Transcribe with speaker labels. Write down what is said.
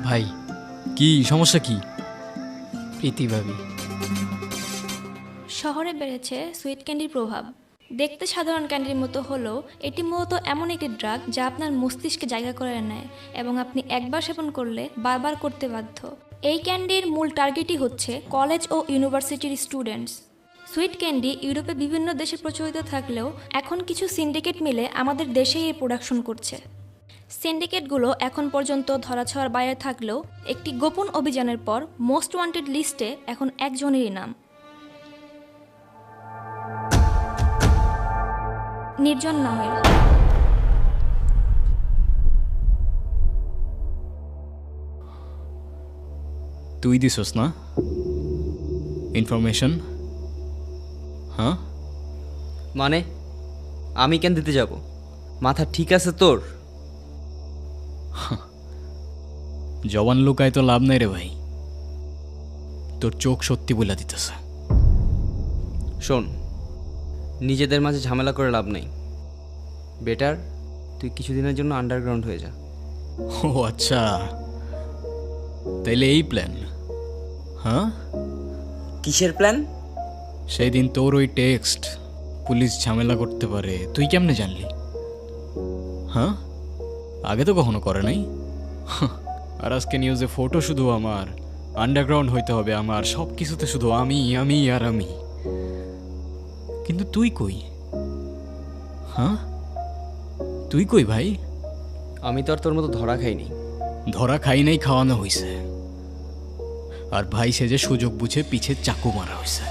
Speaker 1: ভাই কি সমস্যা কি? প্রীতি ভাবি
Speaker 2: শহরে বেড়েছে সুইট ক্যান্ডির প্রভাব। দেখতে সাধারণ ক্যান্ডির মতো হলেও এটি মূলত এমন একটি ড্রাগ যা আপনার মস্তিষ্কে জায়গা করে নেয় এবং আপনি একবার সেবন করলে বারবার করতে বাধ্য। এই ক্যান্ডির মূল টার্গেটই হচ্ছে কলেজ ও ইউনিভার্সিটির স্টুডেন্টস। সুইট ক্যান্ডি ইউরোপে বিভিন্ন দেশে প্রচলিত থাকলেও এখন কিছু সিন্ডিকেট মিলে আমাদের দেশেই এর প্রোডাকশন করছে। সিন্ডিকেটগুলো এখন পর্যন্ত ধরাছোঁয়ার বাইরে থাকলেও একটি গোপন অভিযানের পর মোস্ট ওয়ান্টেড লিস্টে এখন একজনেরই নাম, নির্জন নামের।
Speaker 1: তুই দিছস না ইনফরমেশন? হ্যাঁ,
Speaker 3: মানে আমি কেন দিতে যাব? মাথা ঠিক আছে তোর?
Speaker 1: জবান লুকায় তো লাভ নাই রে ভাই, তোর চোখ সত্যি বলে দিতেছে।
Speaker 3: শোন, নিজেদের মাঝে ঝামেলা করে লাভ নেই। বেটার তুই কিছুদিনের জন্য আন্ডারগ্রাউন্ড হয়ে যা।
Speaker 1: ও আচ্ছা, তাইলে এই প্ল্যান? হ্যাঁ,
Speaker 3: কিসের প্ল্যান?
Speaker 1: সেই দিন তোর ওই টেক্সট পুলিশ ঝামেলা করতে পারে, তুই কেমনে জানলি? হ্যাঁ, আগে তো কখনো করে নাই। আর আজকে নিউজে ফটো শুধু আমার, আন্ডারগ্রাউন্ড হইতে হবে আমার, সব কিছুতে শুধু আমি আমি আর আমি। কিন্তু তুই কই? হ্যাঁ, তুই কই ভাই?
Speaker 3: আমি তো আর তোর মতো ধরা খাইনি।
Speaker 1: ধরা খাই নাই, খাওয়ানো হইছে। আর ভাই সে যে সুযোগ বুঝে পিছে চাকু মারা হয়েছে।